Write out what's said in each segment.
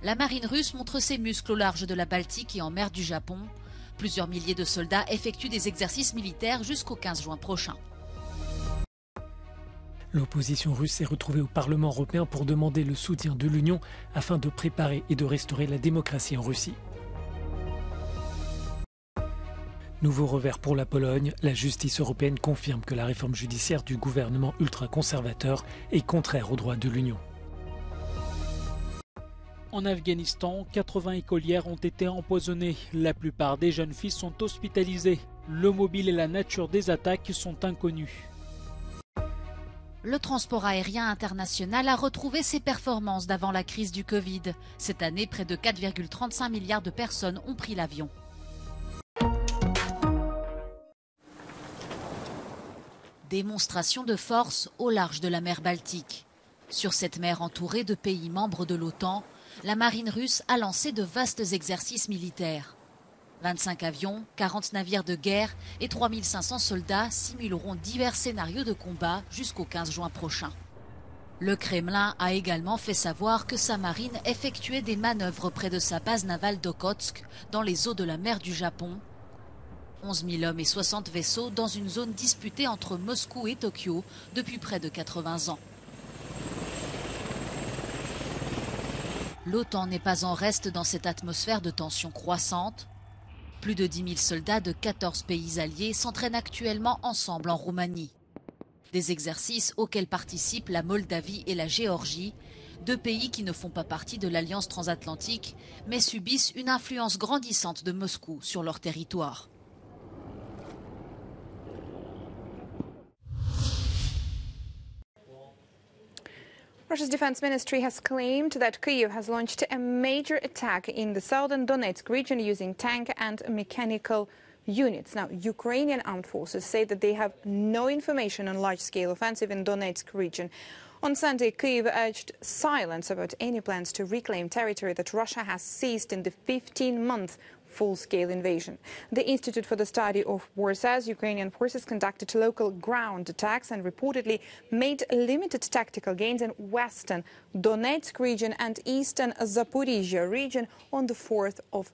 La marine russe montre ses muscles au large de la Baltique et en mer du Japon. Plusieurs milliers de soldats effectuent des exercices militaires jusqu'au 15 juin prochain. L'opposition russe s'est retrouvée au Parlement européen pour demander le soutien de l'Union afin de préparer et de restaurer la démocratie en Russie. Nouveau revers pour la Pologne, la justice européenne confirme que la réforme judiciaire du gouvernement ultra-conservateur est contraire aux droits de l'Union. En Afghanistan, 80 écolières ont été empoisonnées. La plupart des jeunes filles sont hospitalisées. Le mobile et la nature des attaques sont inconnus. Le transport aérien international a retrouvé ses performances d'avant la crise du Covid. Cette année, près de 4,35 milliards de personnes ont pris l'avion. Démonstration de force au large de la mer Baltique. Sur cette mer entourée de pays membres de l'OTAN, la marine russe a lancé de vastes exercices militaires. 25 avions, 40 navires de guerre et 3500 soldats simuleront divers scénarios de combat jusqu'au 15 juin prochain. Le Kremlin a également fait savoir que sa marine effectuait des manœuvres près de sa base navale d'Okhotsk, dans les eaux de la mer du Japon. 11 000 hommes et 60 vaisseaux dans une zone disputée entre Moscou et Tokyo depuis près de 80 ans. L'OTAN n'est pas en reste dans cette atmosphère de tension croissante. Plus de 10 000 soldats de 14 pays alliés s'entraînent actuellement ensemble en Roumanie. Des exercices auxquels participent la Moldavie et la Géorgie, deux pays qui ne font pas partie de l'Alliance transatlantique, mais subissent une influence grandissante de Moscou sur leur territoire. Russia's defense ministry has claimed that Kyiv has launched a major attack in the southern Donetsk region using tank and mechanical units. Now, Ukrainian armed forces say that they have no information on large-scale offensive in Donetsk region. On Sunday, Kyiv urged silence about any plans to reclaim territory that Russia has seized in the 15-month full-scale invasion. The Institute for the Study of War says Ukrainian forces conducted local ground attacks and reportedly made limited tactical gains in western Donetsk region and eastern Zaporizhia region on the 4th of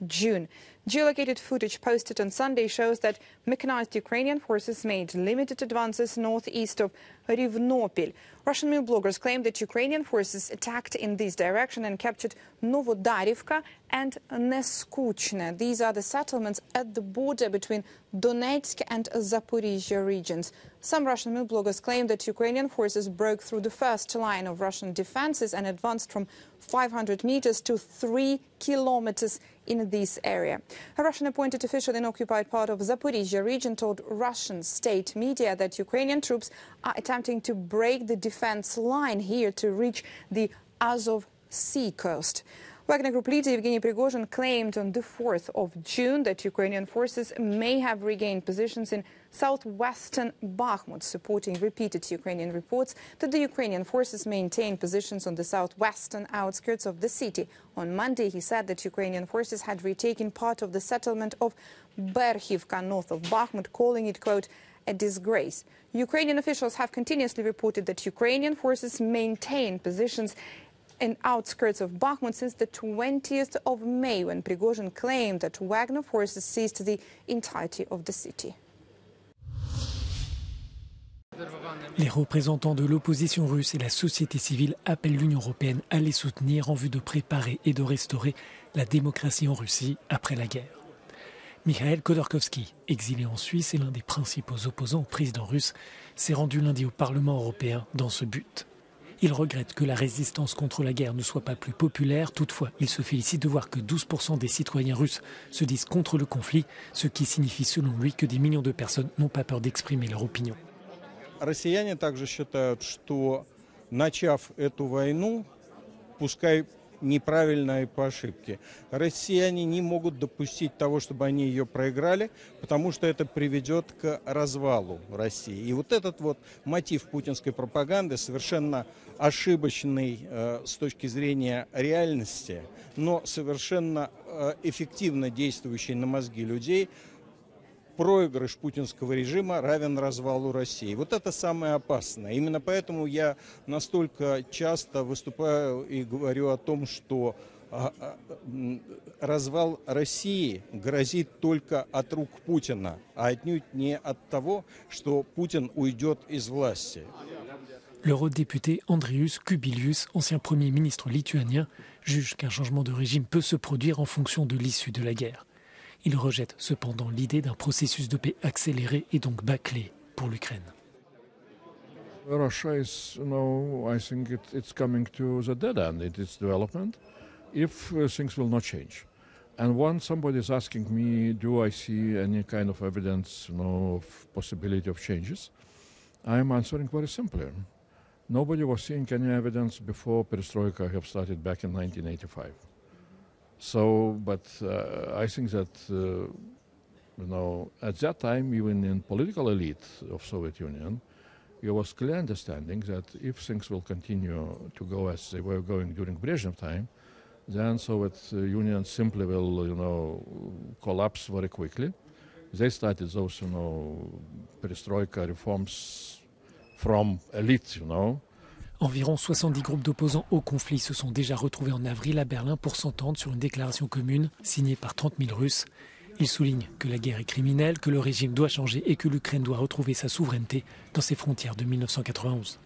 June. Geolocated footage posted on Sunday shows that mechanized Ukrainian forces made limited advances northeast of Rivnopil. Russian meal bloggers claim that Ukrainian forces attacked in this direction and captured Novodarivka and Neskuchne. These are the settlements at the border between Donetsk and Zaporizhia regions. Some Russian meal bloggers claim that Ukrainian forces broke through the first line of Russian defenses and advanced from 500 meters to 3 kilometers in this area. A Russian-appointed official in occupied part of Zaporizhia region told Russian state media that Ukrainian troops are attempting to break the defense line here to reach the Azov Sea coast. Wagner Group leader Yevgeny Prigozhin claimed on the 4th of June that Ukrainian forces may have regained positions in southwestern Bakhmut, supporting repeated Ukrainian reports that the Ukrainian forces maintain positions on the southwestern outskirts of the city. On Monday, he said that Ukrainian forces had retaken part of the settlement of Berhivka north of Bakhmut, calling it, quote, a disgrace. Ukrainian officials have continuously reported that Ukrainian forces maintain positions in outskirts of Bakhmut since the 20th of May, when Prigozhin claimed that Wagner forces seized the entirety of the city. Les représentants de l'opposition russe et la société civile appellent l'Union européenne à les soutenir en vue de préparer et de restaurer la démocratie en Russie après la guerre. Mikhail Khodorkovsky, exilé en Suisse et l'un des principaux opposants au président russe, s'est rendu lundi au Parlement européen dans ce but. Il regrette que la résistance contre la guerre ne soit pas plus populaire. Toutefois, il se félicite de voir que 12% des citoyens russes se disent contre le conflit, ce qui signifie selon lui que des millions de personnes n'ont pas peur d'exprimer leur opinion. Россияне также считают, что, начав эту войну, пускай неправильно и по ошибке, россияне не могут допустить того, чтобы они ее проиграли, потому что это приведет к развалу России. И вот этот вот мотив путинской пропаганды совершенно ошибочный с точки зрения реальности, но совершенно эффективно действующий на мозги людей, проигрыш путинского режима равен развалу России. Вот это самое опасное. Именно поэтому я настолько часто выступаю и говорю о том, что развал России грозит только от рук Путина, а отнюдь не от того, что Путин уйдет из власти. L'eurodéputé Andrius Kubilius, ancien Premier ministre lituanien, juge qu'un changement de régime peut se produire en fonction de l'issue de la guerre. Il rejette cependant l'idée d'un processus de paix accéléré et donc bâclé pour l'Ukraine. Russia is, I think it's coming to the dead end in its development if things will not change. And when somebody is asking me, do I see any kind of evidence, of possibility of changes, I'm answering very simply. Nobody was seeing any evidence before Perestroika have started back in 1985. So, but I think that, at that time, even in political elite of Soviet Union, there was clear understanding that if things will continue to go as they were going during Brezhnev time, then Soviet Union simply will, collapse very quickly. They started those, perestroika reforms from elite, Environ 70 groupes d'opposants au conflit se sont déjà retrouvés en avril à Berlin pour s'entendre sur une déclaration commune signée par 30 000 Russes. Ils soulignent que la guerre est criminelle, que le régime doit changer et que l'Ukraine doit retrouver sa souveraineté dans ses frontières de 1991.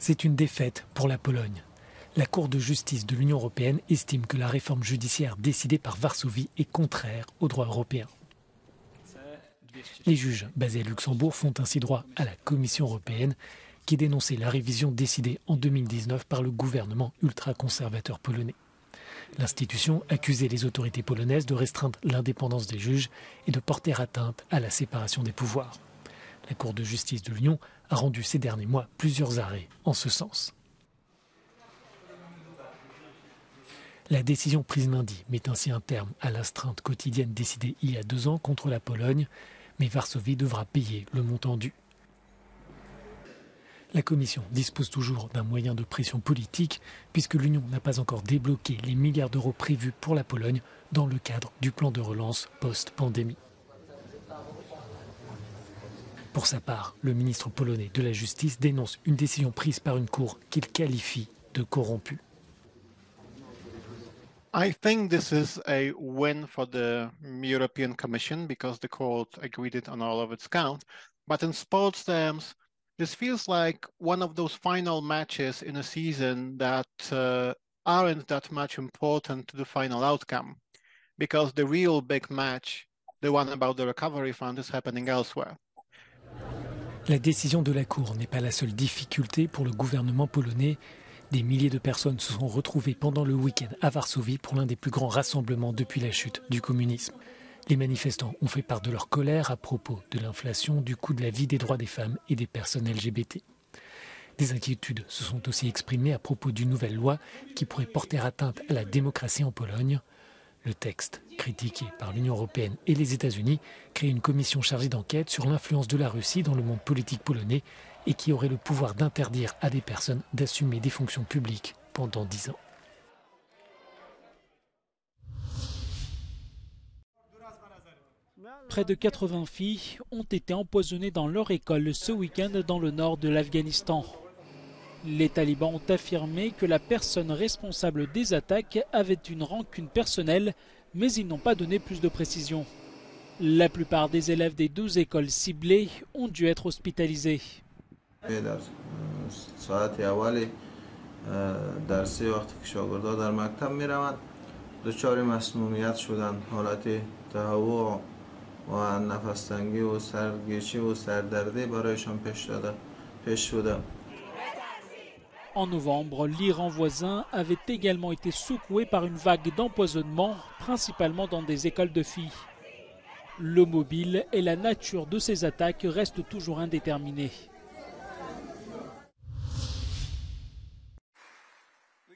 C'est une défaite pour la Pologne. La Cour de justice de l'Union européenne estime que la réforme judiciaire décidée par Varsovie est contraire au droit européen. Les juges basés à Luxembourg font ainsi droit à la Commission européenne qui dénonçait la révision décidée en 2019 par le gouvernement ultra-conservateur polonais. L'institution accusait les autorités polonaises de restreindre l'indépendance des juges et de porter atteinte à la séparation des pouvoirs. La Cour de justice de l'Union a rendu ces derniers mois plusieurs arrêts en ce sens. La décision prise lundi met ainsi un terme à l'astreinte quotidienne décidée il y a 2 ans contre la Pologne, mais Varsovie devra payer le montant dû. La Commission dispose toujours d'un moyen de pression politique puisque l'Union n'a pas encore débloqué les milliards d'euros prévus pour la Pologne dans le cadre du plan de relance post-pandémie. Pour sa part, le ministre polonais de la Justice dénonce une décision prise par une cour qu'il qualifie de corrompue. I think this is a win for the European Commission because the court agreed it on all of its counts. But in sports terms, this feels like one of those final matches in a season that aren't that much important to the final outcome because the real big match, the one about the recovery fund, is happening elsewhere. La décision de la Cour n'est pas la seule difficulté pour le gouvernement polonais. Des milliers de personnes se sont retrouvées pendant le week-end à Varsovie pour l'un des plus grands rassemblements depuis la chute du communisme. Les manifestants ont fait part de leur colère à propos de l'inflation, du coût de la vie, des droits des femmes et des personnes LGBT. Des inquiétudes se sont aussi exprimées à propos d'une nouvelle loi qui pourrait porter atteinte à la démocratie en Pologne. Le texte, critiqué par l'Union européenne et les États-Unis, crée une commission chargée d'enquête sur l'influence de la Russie dans le monde politique polonais et qui aurait le pouvoir d'interdire à des personnes d'assumer des fonctions publiques pendant 10 ans. Près de 80 filles ont été empoisonnées dans leur école ce week-end dans le nord de l'Afghanistan. Les talibans ont affirmé que la personne responsable des attaques avait une rancune personnelle, mais ils n'ont pas donné plus de précisions. La plupart des élèves des 12 écoles ciblées ont dû être hospitalisés. En novembre, l'Iran voisin avait également été secoué par une vague d'empoisonnement, principalement dans des écoles de filles. Le mobile et la nature de ces attaques restent toujours indéterminés.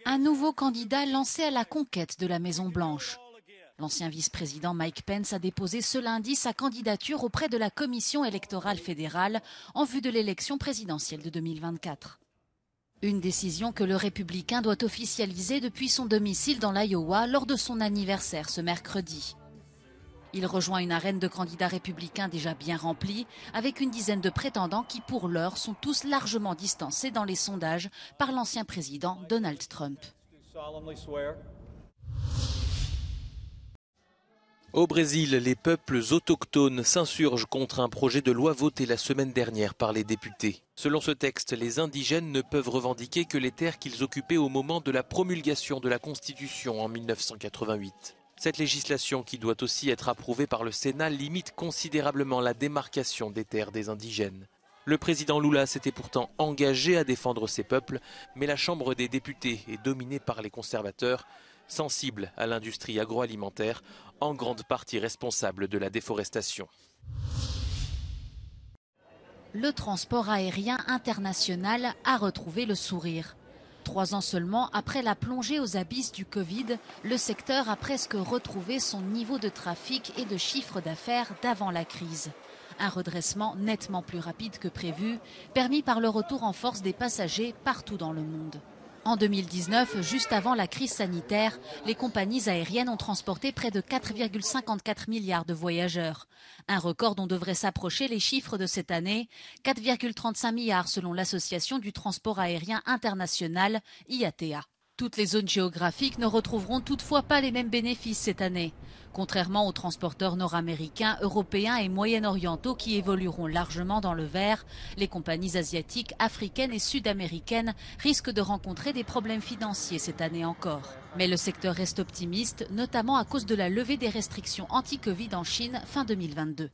Un nouveau candidat lancé à la conquête de la Maison-Blanche. L'ancien vice-président Mike Pence a déposé ce lundi sa candidature auprès de la Commission électorale fédérale en vue de l'élection présidentielle de 2024. Une décision que le républicain doit officialiser depuis son domicile dans l'Iowa lors de son anniversaire ce mercredi. Il rejoint une arène de candidats républicains déjà bien remplie, avec une dizaine de prétendants qui, pour l'heure, sont tous largement distancés dans les sondages par l'ancien président Donald Trump. Au Brésil, les peuples autochtones s'insurgent contre un projet de loi voté la semaine dernière par les députés. Selon ce texte, les indigènes ne peuvent revendiquer que les terres qu'ils occupaient au moment de la promulgation de la Constitution en 1988. Cette législation, qui doit aussi être approuvée par le Sénat, limite considérablement la démarcation des terres des indigènes. Le président Lula s'était pourtant engagé à défendre ces peuples, mais la Chambre des députés est dominée par les conservateurs, sensibles à l'industrie agroalimentaire, en grande partie responsable de la déforestation. Le transport aérien international a retrouvé le sourire. 3 ans seulement après la plongée aux abysses du Covid, le secteur a presque retrouvé son niveau de trafic et de chiffre d'affaires d'avant la crise. Un redressement nettement plus rapide que prévu, permis par le retour en force des passagers partout dans le monde. En 2019, juste avant la crise sanitaire, les compagnies aériennes ont transporté près de 4,54 milliards de voyageurs. Un record dont devraient s'approcher les chiffres de cette année, 4,35 milliards selon l'Association du transport aérien international, IATA. Toutes les zones géographiques ne retrouveront toutefois pas les mêmes bénéfices cette année. Contrairement aux transporteurs nord-américains, européens et moyen-orientaux qui évolueront largement dans le vert, les compagnies asiatiques, africaines et sud-américaines risquent de rencontrer des problèmes financiers cette année encore. Mais le secteur reste optimiste, notamment à cause de la levée des restrictions anti-Covid en Chine fin 2022.